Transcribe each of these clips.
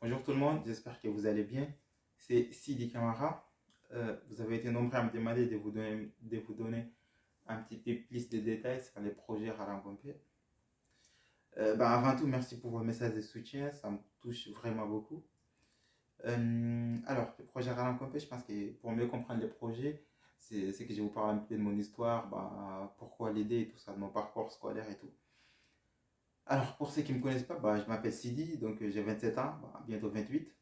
Bonjour tout le monde, j'espère que vous allez bien. C'est Sidi Kamara. Vous avez été nombreux à me demander de vous donner un petit peu plus de détails sur les projets Ralangompé. Avant tout, merci pour vos messages de soutien, ça me touche vraiment beaucoup. Alors, le projet Ralangompé, je pense que pour mieux comprendre les projets, c'est que je vais vous parler un peu de mon histoire, pourquoi l'idée et tout ça, de mon parcours scolaire et tout. Alors, pour ceux qui ne me connaissent pas, je m'appelle Sidi, donc j'ai 27 ans, bientôt 28.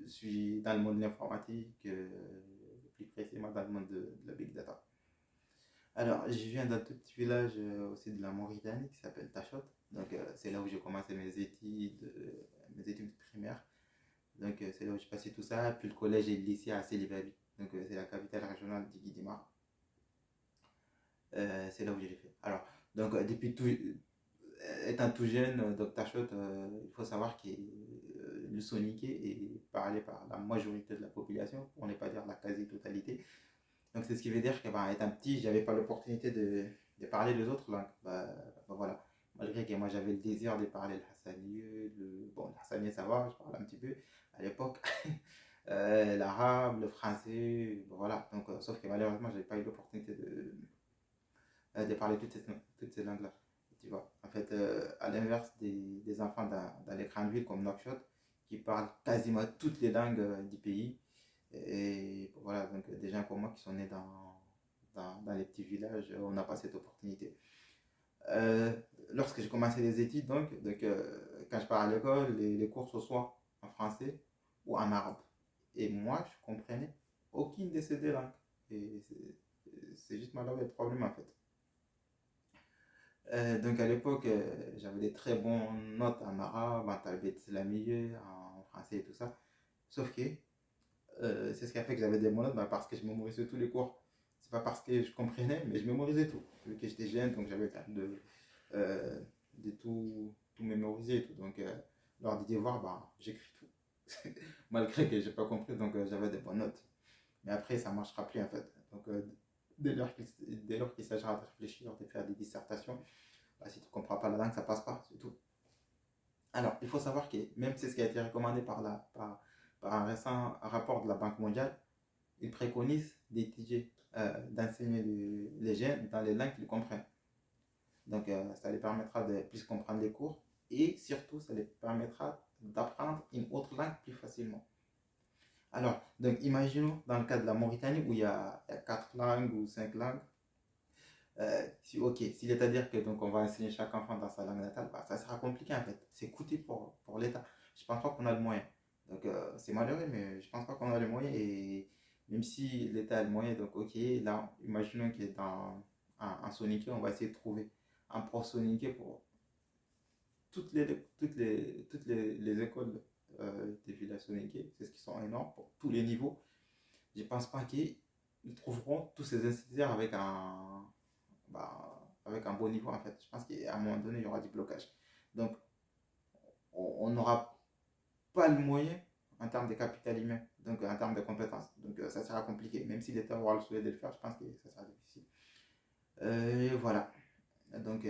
Je suis dans le monde de l'informatique, plus précisément dans le monde de la big data. Alors, je viens d'un tout petit village aussi de la Mauritanie qui s'appelle Tachot. Donc, c'est là où j'ai commencé mes études primaires. Donc, c'est là où j'ai passé tout ça. Puis le collège et le lycée à Sélibavi. Donc, c'est la capitale régionale du Guidima. C'est là où j'ai fait. Alors, donc, depuis tout, étant tout jeune, donc Tachot, il faut savoir que le soniqué est parlé par la majorité de la population, pour ne pas dire la quasi-totalité. Donc c'est ce qui veut dire que étant petit, j'avais pas l'opportunité de parler les autres langues. Voilà. Malgré que moi j'avais le désir de parler le hassaniyeux, le hassaniyeux ça va, je parle un petit peu à l'époque. L'arabe, le français, voilà. Donc, sauf que malheureusement, j'avais pas eu l'opportunité de parler toutes ces langues-là. Tu vois, en fait, à l'inverse des enfants dans les grandes villes comme Nouakchott, qui parlent quasiment toutes les langues du pays. Et voilà, donc des gens comme moi qui sont nés dans les petits villages, on n'a pas cette opportunité. Euh, Lorsque j'ai commencé les études, quand je pars à l'école, les cours ce soit en français ou en arabe. Et moi, je comprenais aucune de ces deux langues. Et c'est juste malheureux le problème en fait. Donc à l'époque, j'avais des très bonnes notes en arabe, en talbet islamiyé, en français et tout ça. Sauf que c'est ce qui a fait que j'avais des bonnes notes, parce que je mémorisais tous les cours. C'est pas parce que je comprenais, mais je mémorisais tout. Vu que j'étais jeune, donc j'avais le temps de tout mémoriser et tout. Donc lors des devoirs, j'écris tout. Malgré que j'ai pas compris, donc j'avais des bonnes notes. Mais après, ça marchera plus en fait. Donc dès lors qu'il s'agira de réfléchir, de faire des dissertations, si tu ne comprends pas la langue, ça passe pas, c'est tout. Alors, il faut savoir que même c'est ce qui a été recommandé par un récent rapport de la Banque mondiale, il préconise d'étudier, d'enseigner les jeunes dans les langues qu'ils comprennent. Donc, ça les permettra de plus comprendre les cours et surtout, ça les permettra d'apprendre une autre langue plus facilement. Alors, donc, imaginons dans le cas de la Mauritanie où il y a quatre langues ou cinq langues. Ok, s'il est à dire que donc on va enseigner chaque enfant dans sa langue natale, ça sera compliqué en fait. C'est coûteux pour l'État. Je pense pas qu'on a le moyen. Donc c'est malheureux, mais je pense pas qu'on a le moyen. Et même si l'État a le moyen, donc ok, là, imaginons qu'il est dans un soniqué, on va essayer de trouver un prof soniqué pour toutes les écoles des villages soniqués. C'est ce qui sont énormes pour tous les niveaux. Je pense pas qu'ils trouveront tous ces instituteurs avec un bon niveau en fait. Je pense qu'à un moment donné, il y aura du blocage. Donc, on n'aura pas le moyen en termes de capital humain, donc en termes de compétences. Donc, ça sera compliqué. Même si l'État aura le souhait de le faire, je pense que ça sera difficile. Et voilà. Donc,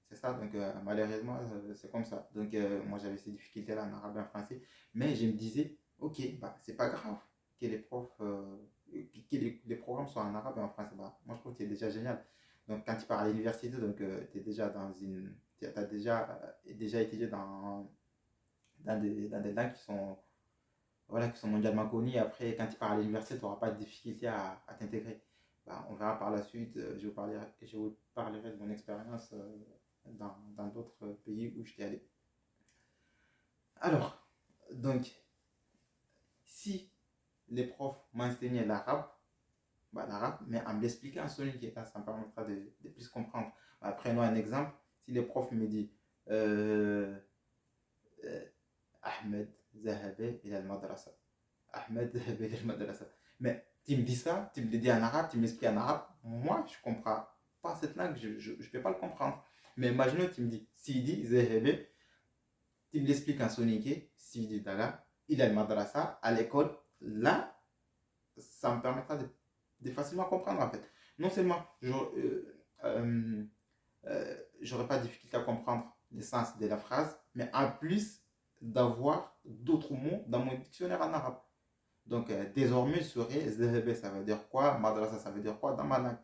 c'est ça. Donc, malheureusement, c'est comme ça. Donc, moi, j'avais ces difficultés-là en arabe et en français. Mais je me disais, ok, c'est pas grave que les profs, que les programmes soient en arabe et en français. Moi, je trouve que c'est déjà génial. Donc, quand tu pars à l'université, donc tu es déjà tu as déjà étudié dans des langues qui sont, voilà, qui sont mondialement connues. Après, quand tu pars à l'université, tu n'auras pas de difficulté à t'intégrer. On verra par la suite. Je vous parlerai de mon expérience dans d'autres pays où j'étais allé. Alors, donc, si les profs m'enseignaient l'arabe, mais en m'expliquant en sonique, ça me permettra de plus comprendre. Prenons un exemple. Si le prof me dit euh, euh, Ahmed Zahabé il al-madrasa. Ahmed Zahabé il al-madrasa. Mais tu me dis ça, tu me le dis en arabe, tu m'expliques en arabe. Moi, je ne comprends pas cette langue, je ne peux pas le comprendre. Mais imaginons, tu me dis Sidi Zahabé, tu me l'expliques en sonique, Sidi Daga, il al-madrasa, à l'école. Là, ça me permettra de facilement comprendre en fait. Non seulement j'aurais pas de difficulté à comprendre le sens de la phrase, mais en plus, d'avoir d'autres mots dans mon dictionnaire en arabe. Donc, désormais, je saurais zahebe, ça veut dire quoi, madrasa, ça veut dire quoi dans ma langue.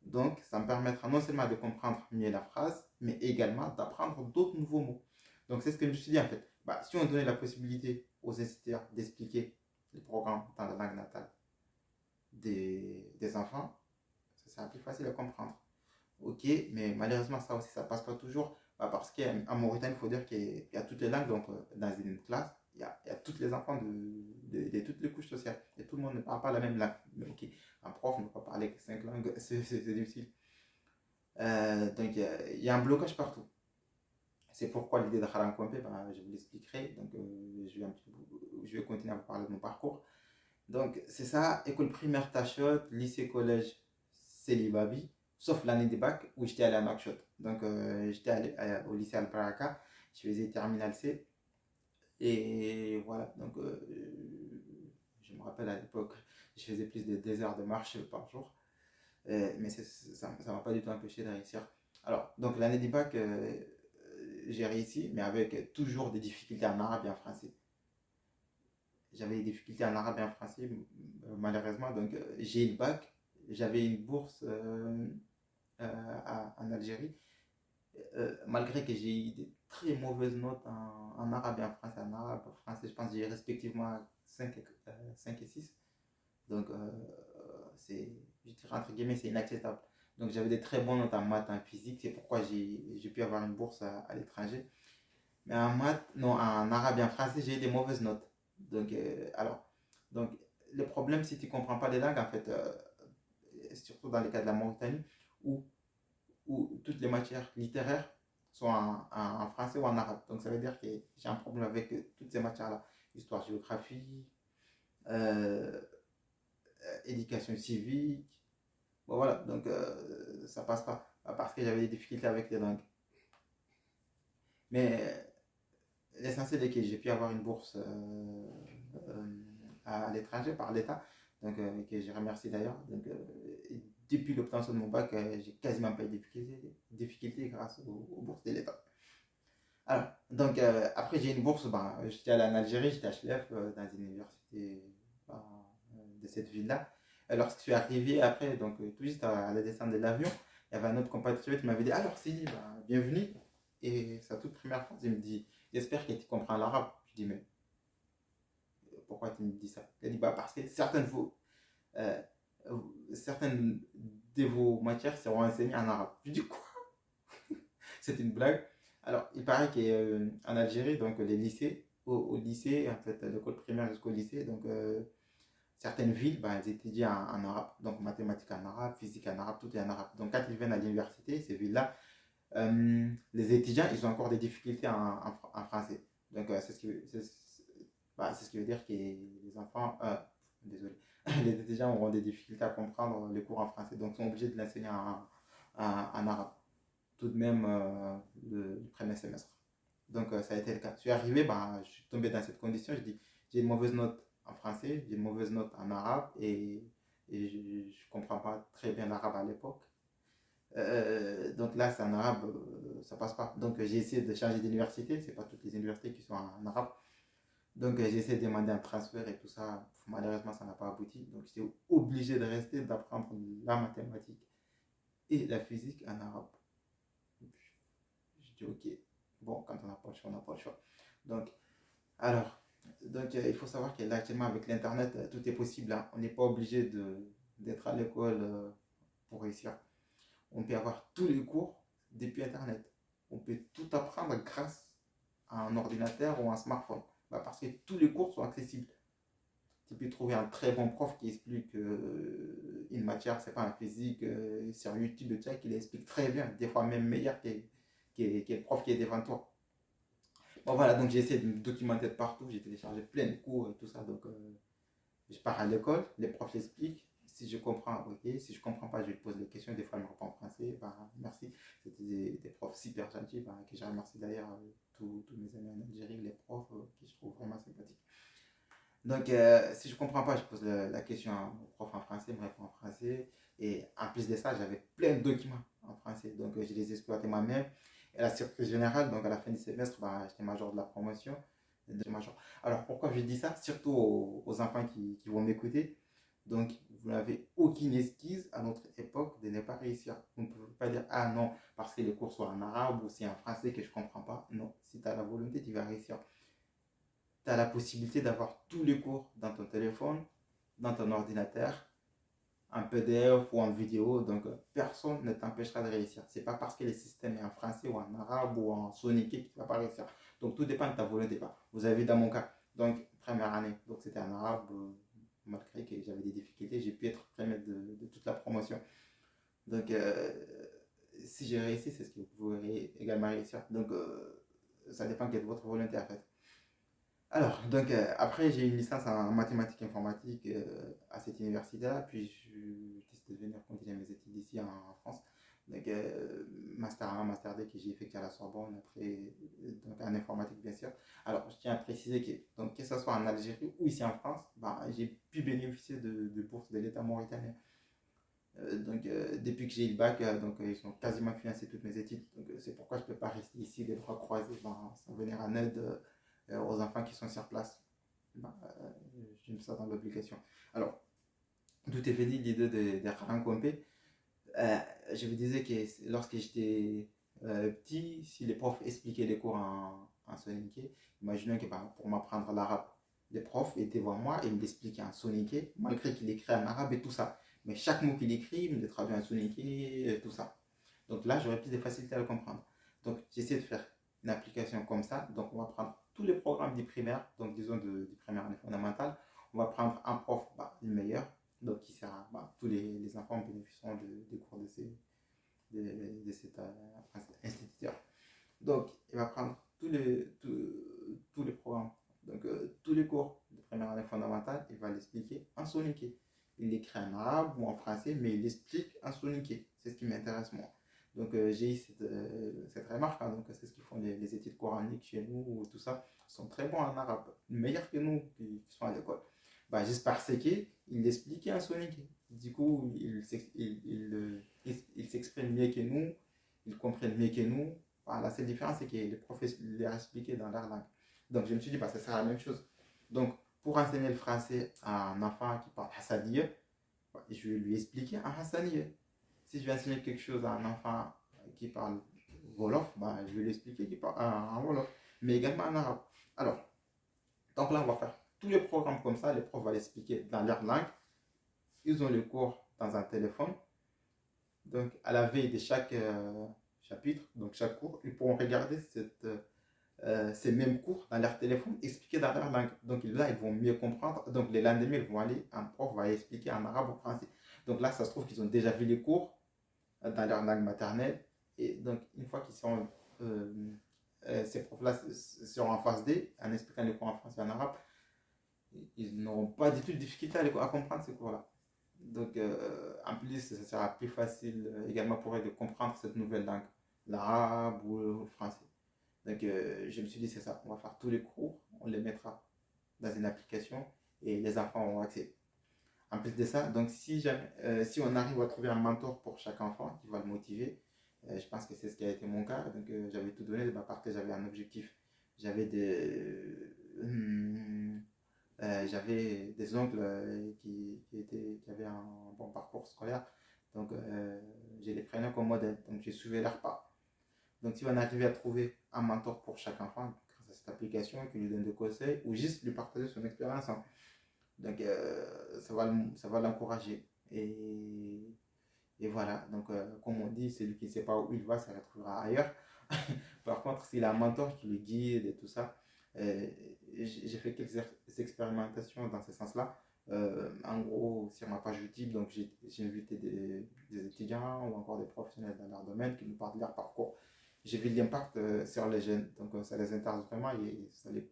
Donc, ça me permettra non seulement de comprendre mieux la phrase, mais également d'apprendre d'autres nouveaux mots. Donc, c'est ce que je me suis dit en fait. Bah, si on donnait la possibilité aux instituteurs d'expliquer les programmes dans la langue natale des enfants, ça serait plus facile à comprendre. Ok, mais malheureusement, ça aussi, ça passe pas toujours. Bah, parce qu'en Mauritanie, il faut dire qu'il y a toutes les langues. Donc, dans une classe, il y a tous les enfants de toutes les couches sociales. Et tout le monde ne parle pas la même langue. Mais ok, un prof ne peut pas parler que 5 langues, c'est difficile. Donc, il y a un blocage partout. C'est pourquoi l'idée de Haran Kompé, ben, je vous l'expliquerai. Donc, je vais continuer à vous parler de mon parcours. Donc, c'est ça, école primaire Tachot, lycée, collège, Célibabi, sauf l'année des bacs où j'étais allé à Nouakchott. Donc, j'étais allé au lycée Al-Baraka, je faisais terminal C. Et voilà, donc, je me rappelle à l'époque, je faisais plus de 2 heures de marche par jour. Mais ça ne m'a pas du tout empêché de réussir. Alors, donc l'année du bac, j'ai réussi, mais avec toujours des difficultés en arabe et en français. J'avais des difficultés en arabe et en français, malheureusement. Donc, j'ai eu le bac. J'avais une bourse en Algérie. Malgré que j'ai eu des très mauvaises notes en arabe et en français. En arabe, en français, je pense que j'ai respectivement 5 et 6. Donc, je dirais entre guillemets, c'est inacceptable. Donc, j'avais des très bonnes notes en maths, en physique. C'est pourquoi j'ai pu avoir une bourse à l'étranger. Mais en maths, non, en arabe et en français, j'ai eu des mauvaises notes. Donc, donc le problème, si tu ne comprends pas les langues, en fait, surtout dans le cas de la Mauritanie, où, où toutes les matières littéraires sont en français ou en arabe. Donc, ça veut dire que j'ai un problème avec toutes ces matières-là. Histoire, géographie, euh, éducation civique. Bon, voilà, donc ça passe pas. Parce que j'avais des difficultés avec les langues. Mais l'essentiel est que j'ai pu avoir une bourse à l'étranger par l'État, donc que je remercie d'ailleurs. Donc, depuis l'obtention de mon bac, j'ai quasiment pas eu de difficultés grâce aux bourses de l'État. Alors, donc après j'ai une bourse, ben, j'étais allé en Algérie, j'étais HLF dans une université ben, de cette ville-là. Et lorsque je suis arrivé après, donc tout juste à la descente de l'avion, il y avait un autre compatriote qui m'avait dit alors Sidi, ben, bienvenue. Et sa toute première phrase, il me dit j'espère que tu comprends l'arabe. Je dis mais pourquoi tu me dis ça? Il a dit bah parce que euh, certaines de vos matières seront enseignées en arabe. Je dis quoi? C'est une blague. Alors, il paraît qu'en Algérie, donc les lycées, au lycée, en fait, l'école primaire jusqu'au lycée, donc certaines villes, ben, elles étudient en arabe, donc mathématiques en arabe, physique en arabe, tout est en arabe. Donc, quand ils viennent à l'université, ces villes-là, les étudiants, ils ont encore des difficultés en français. Donc, c'est ce qui veut dire que les enfants, désolé, les étudiants auront des difficultés à comprendre les cours en français. Donc, ils sont obligés de l'enseigner en arabe tout de même le premier semestre. Donc ça a été le cas. Je suis arrivé, bah, je suis tombé dans cette condition. Je dis, j'ai une mauvaise note en français, j'ai une mauvaise note en arabe et je ne comprends pas très bien l'arabe à l'époque. Donc là, c'est en arabe, ça passe pas. Donc j'ai essayé de changer d'université. C'est pas toutes les universités qui sont en arabe. Donc j'ai essayé de demander un transfert et tout ça. Malheureusement, ça n'a pas abouti. Donc j'étais obligé de rester, d'apprendre la mathématique et la physique en arabe. Je dis ok, bon, quand on n'a pas le choix, on n'a pas le choix. Donc, alors, donc il faut savoir que là, actuellement, avec l'Internet, tout est possible, hein. On n'est pas obligé d'être à l'école pour réussir. On peut avoir tous les cours depuis Internet. On peut tout apprendre grâce à un ordinateur ou un smartphone. Bah, parce que tous les cours sont accessibles. Tu peux trouver un très bon prof qui explique une matière, c'est pas en physique, sur YouTube, le qui l'explique très bien, des fois même meilleur que le prof qui est devant toi. Bon voilà, donc j'ai essayé de me documenter de partout, j'ai téléchargé plein de cours et tout ça, donc je pars à l'école, les profs l'expliquent, si je comprends, ok, si je comprends pas, je lui pose des questions, des fois elle me répond en français, bah merci, c'était des profs super gentils, bah, que je remercie d'ailleurs tous mes amis en Algérie, les profs, qui je trouve vraiment sympathiques. Donc, si je ne comprends pas, je pose la question au prof en français, il me répond en français. Et en plus de ça, j'avais plein de documents en français. Donc, je les exploitais moi-même. Et la surprise générale, donc à la fin du semestre, bah, j'étais major de la promotion. Alors pourquoi je dis ça? Surtout aux enfants qui vont m'écouter. Donc, vous n'avez aucune excuse à notre époque de ne pas réussir. Vous ne pouvez pas dire, ah non, parce que les cours sont en arabe ou c'est en français que je ne comprends pas. Non, si tu as la volonté, tu vas réussir. Tu as la possibilité d'avoir tous les cours dans ton téléphone, dans ton ordinateur, en PDF ou en vidéo. Donc, personne ne t'empêchera de réussir. C'est pas parce que le système est en français ou en arabe ou en sonique que tu ne vas pas réussir. Donc, tout dépend de ta volonté. Vous avez vu dans mon cas, donc, première année, donc c'était en arabe. Malgré que j'avais des difficultés, j'ai pu être premier de toute la promotion. Donc, si j'ai réussi, c'est ce que vous pouvez également réussir. Donc, ça dépend de votre volonté en fait. Alors, donc après, j'ai une licence en mathématiques informatiques à cette université-là, puis je décide de venir continuer mes études ici en France. Donc, Master 1, Master 2 que j'ai effectué à la Sorbonne, après, donc en informatique bien sûr. Alors, je tiens à préciser que ce soit en Algérie ou ici en France, bah, j'ai pu bénéficier de bourses de l'État mauritanien. Depuis que j'ai eu le bac, ils ont quasiment financé toutes mes études. Donc, c'est pourquoi je ne peux pas rester ici les bras croisés, sans venir en aide aux enfants qui sont sur place. Ben, je me sens dans l'obligation. Alors, tout est venu l'idée de rencontrer. Je vous disais que lorsque j'étais petit, si les profs expliquaient les cours en soninké, imaginons que pour m'apprendre l'arabe, les profs étaient devant moi et me l'expliquaient en soninké, malgré qu'il écrit en arabe et tout ça. Mais chaque mot qu'il écrit, il me le traduit en soninké et tout ça. Donc là, j'aurais plus de facilité à le comprendre. Donc j'essaie de faire une application comme ça. Donc on va prendre tous les programmes du primaire, donc disons du primaire année fondamentale. On va prendre un prof, le meilleur, donc qui sert à tous les enfants bénéficieront des cours de cet instituteur. Donc il va prendre tous les programmes, donc tous les cours de première année fondamentale, il va l'expliquer en soniqué. Il l'écrit en arabe ou en français, mais il l'explique en soniqué. C'est ce qui m'intéresse moi. Donc j'ai eu cette remarque, hein, donc c'est ce qu'ils font les études coraniques chez nous, tout ça, ils sont très bons en arabe, meilleurs que nous qui sont à l'école. Juste parce qu'il l'expliquait en soniqué. Du coup, il s'exprime mieux que nous, ils comprennent mieux que nous. La seule différence, c'est que les professeurs leur expliquaient dans leur langue. Donc je me suis dit, ça sera la même chose. Donc pour enseigner le français à un enfant qui parle hassaniya, je vais lui expliquer en hassaniya. Si je vais enseigner quelque chose à un enfant qui parle Wolof, je vais lui expliquer qu'il parle en Wolof, mais également en arabe. Alors, donc là, on va faire tous les programmes comme ça, les profs vont l'expliquer dans leur langue. Ils ont le cours dans un téléphone. Donc, à la veille de chaque chapitre, donc chaque cours, ils pourront regarder ces mêmes cours dans leur téléphone, expliqués dans leur langue. Donc là, ils vont mieux comprendre. Donc les lendemains, ils vont aller, un prof va expliquer en arabe ou français. Donc là, ça se trouve qu'ils ont déjà vu les cours dans leur langue maternelle. Et donc, une fois qu'ils sont, ces profs-là seront en phase D, en expliquant les cours en français et en arabe, ils n'auront pas du tout de difficulté à comprendre ces cours-là. Donc, en plus, ça sera plus facile également pour eux de comprendre cette nouvelle langue, l'arabe ou le français. Donc, je me suis dit, c'est ça, on va faire tous les cours, on les mettra dans une application et les enfants auront accès. En plus de ça, donc si on arrive à trouver un mentor pour chaque enfant qui va le motiver, je pense que c'est ce qui a été mon cas. Donc, j'avais tout donné de ma part, que j'avais un objectif. J'avais j'avais des oncles qui avaient un bon parcours scolaire. Donc, je les prenais comme modèle. Donc, j'ai suivi leur pas. Donc, si on arrivait à trouver un mentor pour chaque enfant, grâce à cette application, qui lui donne des conseils, ou juste lui partager son expérience, hein. Donc, ça va l'encourager. Et voilà. Donc, comme on dit, celui qui ne sait pas où il va, ça le retrouvera ailleurs. Par contre, s'il a un mentor qui lui guide et tout ça, j'ai fait quelques expérimentations dans ce sens-là. En gros, sur ma page YouTube, donc j'ai invité des étudiants ou encore des professionnels dans leur domaine qui nous parlent de leur parcours. J'ai vu l'impact sur les jeunes, donc ça les intéresse vraiment et ça les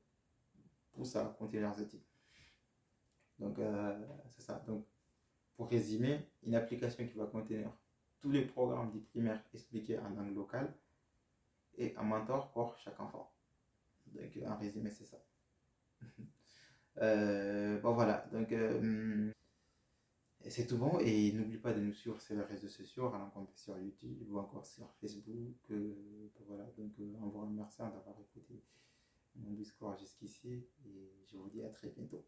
pousse à continuer leurs études. Donc c'est ça. Donc pour résumer, une application qui va contenir tous les programmes du primaire expliqués en langue locale et un mentor pour chaque enfant. Donc en résumé, c'est ça. Voilà, donc c'est tout bon et n'oublie pas de nous suivre sur les réseaux sociaux, allant sur YouTube ou encore sur Facebook. Voilà, donc en vous remerciant d'avoir écouté mon discours jusqu'ici et je vous dis à très bientôt.